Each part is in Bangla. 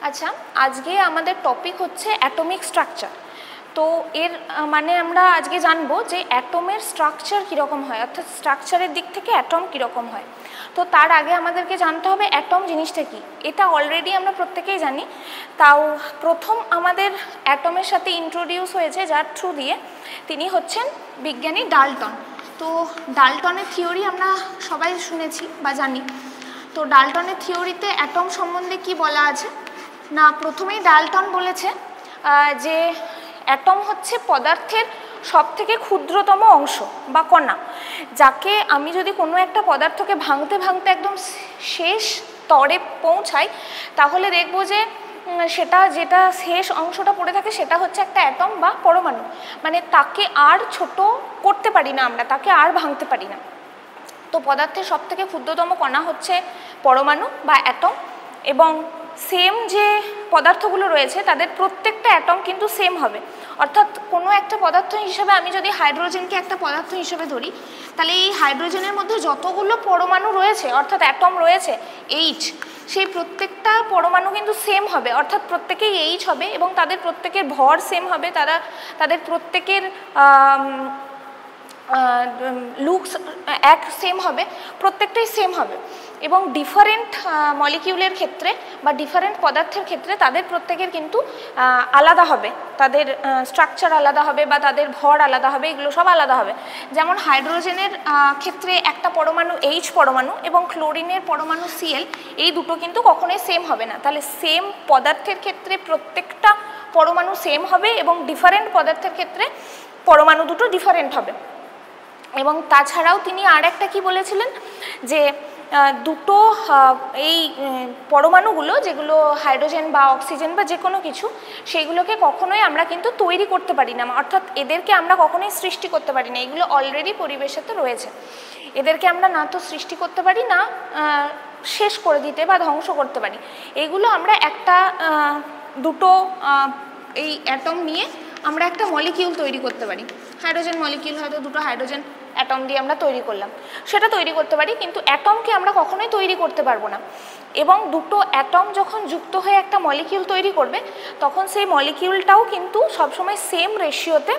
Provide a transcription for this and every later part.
আচ্ছা, আজকে আমাদের টপিক হচ্ছে অ্যাটমিক স্ট্রাকচার। তো এর মানে আমরা আজকে জানবো যে অ্যাটমের স্ট্রাকচার কীরকম হয়, অর্থাৎ স্ট্রাকচারের দিক থেকে অ্যাটম কীরকম হয়। তো তার আগে আমাদেরকে জানতে হবে অ্যাটম জিনিসটা কী। এটা অলরেডি আমরা প্রত্যেকেই জানি, তাও প্রথম আমাদের অ্যাটমের সাথে ইন্ট্রোডিউস হয়েছে যার থ্রু দিয়ে, তিনি হচ্ছেন বিজ্ঞানী ডাল্টন। তো ডাল্টনের থিওরি আমরা সবাই শুনেছি বা জানি। তো ডাল্টনের থিওরিতে অ্যাটম সম্বন্ধে কি বলা আছে না, প্রথমেই ডাল্টন বলেছে যে অ্যাটম হচ্ছে পদার্থের সবথেকে ক্ষুদ্রতম অংশ বা কণা, যাকে আমি যদি কোনো একটা পদার্থকে ভাঙতে ভাঙতে একদম শেষ স্তরে পৌঁছাই, তাহলে দেখব যে সেটা যেটা শেষ অংশটা পড়ে থাকে সেটা হচ্ছে একটা অ্যাটম বা পরমাণু। মানে তাকে আর ছোট করতে পারি না আমরা, তাকে আর ভাঙতে পারি না। তো পদার্থের সবথেকে ক্ষুদ্রতম কণা হচ্ছে পরমাণু বা অ্যাটম, এবং সেম যে পদার্থগুলো রয়েছে তাদের প্রত্যেকটা অ্যাটম কিন্তু সেম হবে। অর্থাৎ কোনো একটা পদার্থ হিসেবে আমি যদি হাইড্রোজেনকে একটা পদার্থ হিসেবে ধরি, তাহলে এই হাইড্রোজেনের মধ্যে যতগুলো পরমাণু রয়েছে অর্থাৎ অ্যাটম রয়েছে এইচ, সেই প্রত্যেকটা পরমাণু কিন্তু সেম হবে, অর্থাৎ প্রত্যেকেই এইচ হবে এবং তাদের প্রত্যেকের ভর সেম হবে, তাদের প্রত্যেকের লুকস এক সেম হবে, প্রত্যেকটাই সেম হবে। এবং ডিফারেন্ট মলিকিউলের ক্ষেত্রে বা ডিফারেন্ট পদার্থের ক্ষেত্রে তাদের প্রত্যেকের কিন্তু আলাদা হবে, তাদের স্ট্রাকচার আলাদা হবে বা তাদের ভর আলাদা হবে, এগুলো সব আলাদা হবে। যেমন হাইড্রোজেনের ক্ষেত্রে একটা পরমাণু এইচ পরমাণু এবং ক্লোরিনের পরমাণু সিএল, এই দুটো কিন্তু কখনোই সেম হবে না। তাহলে সেম পদার্থের ক্ষেত্রে প্রত্যেকটা পরমাণু সেম হবে এবং ডিফারেন্ট পদার্থের ক্ষেত্রে পরমাণু দুটো ডিফারেন্ট হবে। এবং তাছাড়াও তিনি আর একটা কি বলেছিলেন, যে দুটো এই পরমাণুগুলো যেগুলো হাইড্রোজেন বা অক্সিজেন বা যে কোনো কিছু, সেইগুলোকে কখনোই আমরা কিন্তু তৈরি করতে পারি না, অর্থাৎ এদেরকে আমরা কখনোই সৃষ্টি করতে পারি না। এগুলো অলরেডি পরিবেশেতে রয়েছে, এদেরকে আমরা না তো সৃষ্টি করতে পারি না শেষ করে দিতে বা ধ্বংস করতে পারি। এগুলো আমরা একটা দুটো এই অ্যাটম নিয়ে আমরা একটা মলিকিউল তৈরি করতে পারি। হাইড্রোজেন মলিকিউল হয়তো দুটো হাইড্রোজেন অ্যাটম দিয়ে আমরা তৈরি করলাম, সেটা তৈরি করতে পারি, কিন্তু অ্যাটমকে আমরা কখনোই তৈরি করতে পারবো না। এবং দুটো অ্যাটম যখন যুক্ত হয়ে একটা মলিকিউল তৈরি করবে, তখন সেই মলিকিউলটাও কিন্তু সবসময় সেম রেশিওতে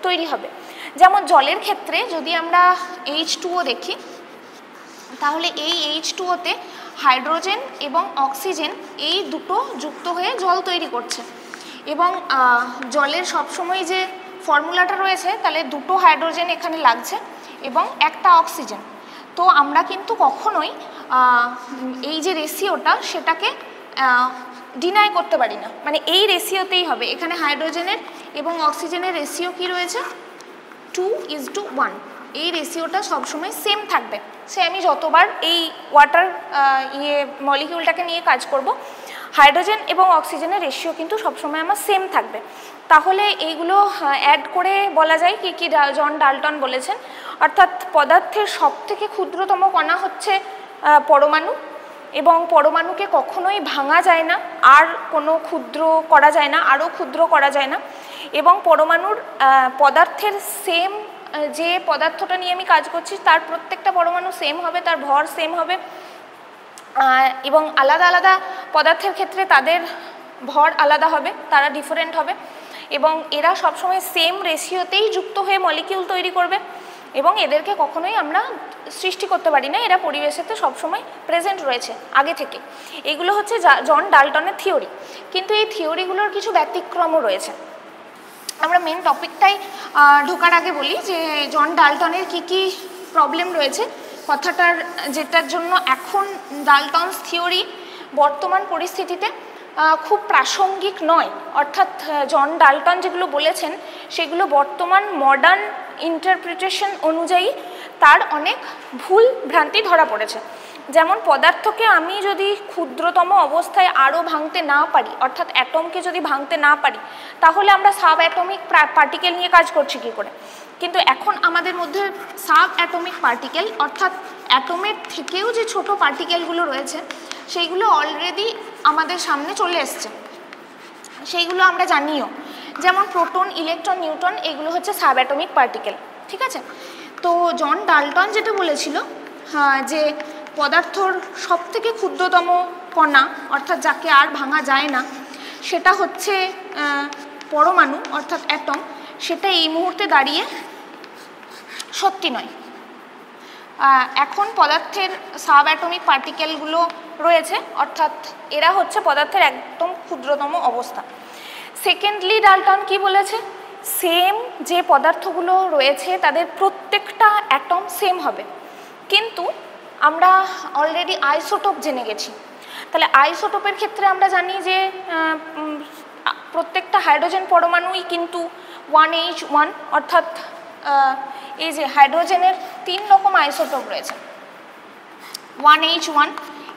তৈরি হবে। যেমন জলের ক্ষেত্রে যদি আমরা H2O দেখি, তাহলে এই H2O-তে হাইড্রোজেন এবং অক্সিজেন এই দুটো যুক্ত হয়ে জল তৈরি করছে। এবং জলের সবসময় যে ফর্মুলাটা রয়েছে, তাহলে দুটো হাইড্রোজেন এখানে লাগছে এবং একটা অক্সিজেন। তো আমরা কিন্তু কখনোই এই যে রেশিওটা সেটাকে ডিনাই করতে পারি না, মানে এই রেশিওতেই হবে। এখানে হাইড্রোজেনের এবং অক্সিজেনের রেশিও কি রয়েছে, 2:1। এই রেশিওটা সবসময় সেম থাকবে। সে আমি যতবার এই ওয়াটার মলিকিউলটাকে নিয়ে কাজ করব, হাইড্রোজেন এবং অক্সিজেনের রেশিও কিন্তু সবসময় আমার সেম থাকবে। তাহলে এইগুলো অ্যাড করে বলা যায় কি কি জন ডাল্টন বলেছেন, অর্থাৎ পদার্থের সবথেকে ক্ষুদ্রতম কণা হচ্ছে পরমাণু, এবং পরমাণুকে কখনোই ভাঙা যায় না, আর কোনো ক্ষুদ্র করা যায় না, আরও ক্ষুদ্র করা যায় না। এবং পরমাণুর পদার্থের সেম, যে পদার্থটা নিয়ে আমি কাজ করছি তার প্রত্যেকটা পরমাণু সেম হবে, তার ভর সেম হবে। এবং আলাদা আলাদা পদার্থের ক্ষেত্রে তাদের ভর আলাদা হবে, তারা ডিফারেন্ট হবে। এবং এরা সবসময় সেম রেশিওতেই যুক্ত হয়ে মলিকিউল তৈরি করবে, এবং এদেরকে কখনোই আমরা সৃষ্টি করতে পারি না, এরা পরিবেশেতে সবসময় প্রেজেন্ট রয়েছে আগে থেকে। এগুলো হচ্ছে জন ডাল্টনের থিওরি। কিন্তু এই থিওরিগুলোর কিছু ব্যতিক্রমও রয়েছে। আমরা মেন টপিকটাই ঢোকার আগে বলি যে জন ডাল্টনের কি কি প্রবলেম রয়েছে, কথাটার যেটার জন্য এখন ডাল্টনস থিওরি বর্তমান পরিস্থিতিতে খুব প্রাসঙ্গিক নয়। অর্থাৎ জন ডাল্টন যেগুলো বলেছেন সেগুলো বর্তমান মডার্ন ইন্টারপ্রিটেশন অনুযায়ী তার অনেক ভুল ভ্রান্তি ধরা পড়েছে। যেমন পদার্থকে আমি যদি ক্ষুদ্রতম অবস্থায় আরও ভাঙতে না পারি, অর্থাৎ অ্যাটমকে যদি ভাঙতে না পারি, তাহলে আমরা সাব অ্যাটমিক পার্টিকেল নিয়ে কাজ করছি কী করে। কিন্তু এখন আমাদের মধ্যে সাব অ্যাটমিক পার্টিকেল, অর্থাৎ অ্যাটমের থেকেও যে ছোট পার্টিকেলগুলো রয়েছে সেইগুলো অলরেডি আমাদের সামনে চলে এসছে, সেইগুলো আমরা জানিও। যেমন প্রোটন, ইলেকট্রন, নিউট্রন, এগুলো হচ্ছে সাব অ্যাটমিক পার্টিকেল, ঠিক আছে। তো জন ডাল্টন যেটা বলেছিল যে পদার্থর সবথেকে ক্ষুদ্রতম কণা অর্থাৎ যাকে আর ভাঙা যায় না সেটা হচ্ছে পরমাণু অর্থাৎ অ্যাটম, সেটা এই মুহূর্তে দাঁড়িয়ে সত্যি নয়। এখন পদার্থের সাব অ্যাটমিক পার্টিকেলগুলো রয়েছে, অর্থাৎ এরা হচ্ছে পদার্থের একদম ক্ষুদ্রতম অবস্থা। সেকেন্ডলি ডাল্টন কি বলেছে, সেম যে পদার্থগুলো রয়েছে তাদের প্রত্যেকটা অ্যাটম সেম হবে, কিন্তু আমরা অলরেডি আইসোটোপ জেনে গেছি। তাহলে আইসোটোপের ক্ষেত্রে আমরা জানি যে প্রত্যেকটা হাইড্রোজেন পরমাণুই কিন্তু 1H1, অর্থাৎ এই যে হাইড্রোজেনের 3 রকম আইসোটোপ রয়েছে। 1H1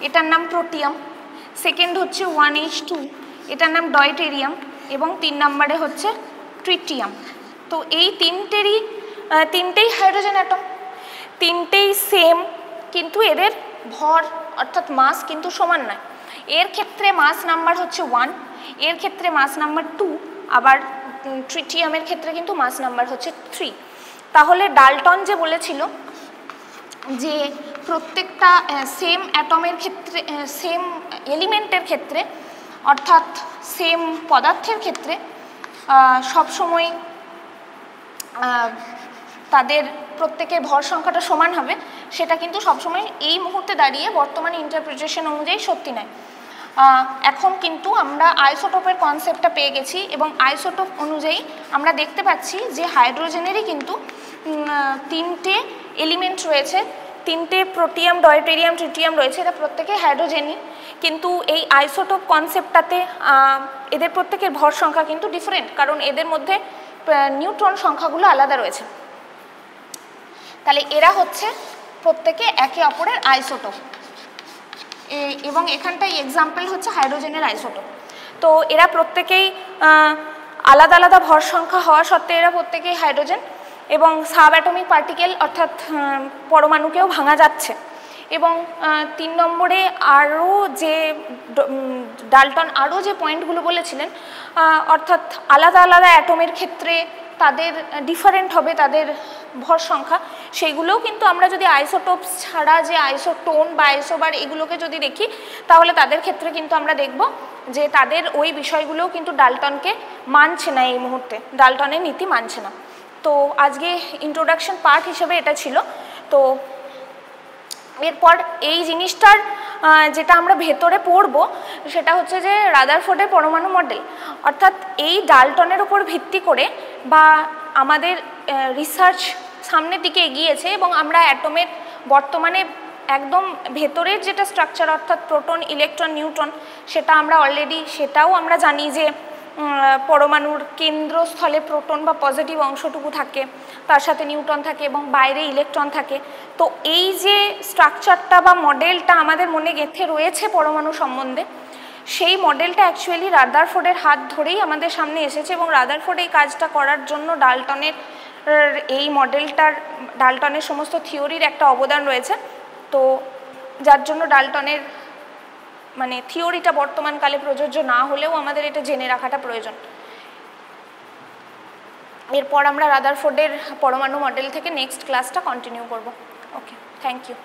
এটার নাম প্রোটিয়াম, সেকেন্ড হচ্ছে 1H2 এটার নাম ডয়টেরিয়াম, এবং 3 নম্বরে হচ্ছে ট্রিটিয়াম। তো এই তিনটেই হাইড্রোজেন অ্যাটম, তিনটেই সেম, কিন্তু এদের ভর অর্থাৎ মাস কিন্তু সমান নয়। এর ক্ষেত্রে মাস নাম্বার হচ্ছে 1, এর ক্ষেত্রে মাস নাম্বার 2, আবার ট্রিটিয়ামের ক্ষেত্রে কিন্তু মাস নাম্বার হচ্ছে 3। তাহলে ডাল্টন যে বলেছিল যে প্রত্যেকটা সেম অ্যাটমের ক্ষেত্রে, সেম এলিমেন্টের ক্ষেত্রে অর্থাৎ সেম পদার্থের ক্ষেত্রে সবসময় তাদের প্রত্যেকের ভর সংখ্যাটা সমান হবে, সেটা কিন্তু সবসময় এই মুহূর্তে দাঁড়িয়ে বর্তমান ইন্টারপ্রিটেশন অনুযায়ী সত্যি নয়। এখন কিন্তু আমরা আইসোটোপের কনসেপ্টটা পেয়ে গেছি, এবং আইসোটোপ অনুযায়ী আমরা দেখতে পাচ্ছি যে হাইড্রোজেনেরই কিন্তু 3টে এলিমেন্ট রয়েছে, 3টে প্রোটিয়াম, ডয়টেরিয়াম, ট্রিটিয়াম রয়েছে, এটা প্রত্যেকে হাইড্রোজেনই, কিন্তু এই আইসোটোপ কনসেপ্টটাতে এদের প্রত্যেকের ভর সংখ্যা কিন্তু ডিফারেন্ট, কারণ এদের মধ্যে নিউট্রন সংখ্যাগুলো আলাদা রয়েছে। তাহলে এরা হচ্ছে প্রত্যেকে একে অপরের আইসোটোপ, এবং এখানটাই এক্সাম্পল হচ্ছে হাইড্রোজেনের আইসোটোপ। তো এরা প্রত্যেকেই আলাদা আলাদা ভর সংখ্যা হওয়া সত্ত্বেও এরা প্রত্যেকেই হাইড্রোজেন, এবং সাব অ্যাটমিক পার্টিকেল অর্থাৎ পরমাণুকেও ভাঙা যাচ্ছে। এবং 3 নম্বরে আরও যে ডাল্টন আরও যে পয়েন্টগুলো বলেছিলেন, অর্থাৎ আলাদা আলাদা অ্যাটমের ক্ষেত্রে তাদের ডিফারেন্ট হবে তাদের ভর সংখ্যা, সেইগুলোও কিন্তু আমরা যদি আইসোটোপ ছাড়া যে আইসোটোন বা আইসোবার এগুলোকে যদি দেখি, তাহলে তাদের ক্ষেত্রে কিন্তু আমরা দেখব যে তাদের ওই বিষয়গুলোও কিন্তু ডাল্টনকে মানছে না, এই মুহূর্তে ডাল্টনের নীতি মানছে না। তো আজকে ইন্ট্রোডাকশন পার্ট হিসেবে এটা ছিল। তো এরপর এই জিনিসটার যেটা আমরা ভেতরে পড়ব সেটা হচ্ছে যে রাদারফোর্ডের পরমাণু মডেল, অর্থাৎ এই ডাল্টনের উপর ভিত্তি করে বা আমাদের রিসার্চ সামনের দিকে এগিয়েছে, এবং আমরা অ্যাটমের বর্তমানে একদম ভেতরের যেটা স্ট্রাকচার অর্থাৎ প্রোটন, ইলেকট্রন, নিউট্রন, সেটা আমরা অলরেডি সেটাও আমরা জানি যে পরমাণুর কেন্দ্রস্থলে প্রোটন বা পজিটিভ অংশটুকু থাকে, তার সাথে নিউট্রন থাকে এবং বাইরে ইলেকট্রন থাকে। তো এই যে স্ট্রাকচারটা বা মডেলটা আমাদের মনে গেঁথে রয়েছে পরমাণু সম্বন্ধে, সেই মডেলটা অ্যাকচুয়ালি রাদারফোর্ডের হাত ধরেই আমাদের সামনে এসেছে, এবং রাদারফোর্ড এই কাজটা করার জন্য এই মডেলটার ডাল্টনের সমস্ত থিওরির একটা অবদান রয়েছে। তো যার জন্য ডাল্টনের মানে থিওরিটা বর্তমানকালে প্রযোজ্য না হলেও আমাদের এটা জেনে রাখাটা প্রয়োজন। এরপর আমরা রাদারফোর্ডের পরমাণু মডেল থেকে নেক্সট ক্লাসটা কন্টিনিউ করব। ওকে, থ্যাংক ইউ।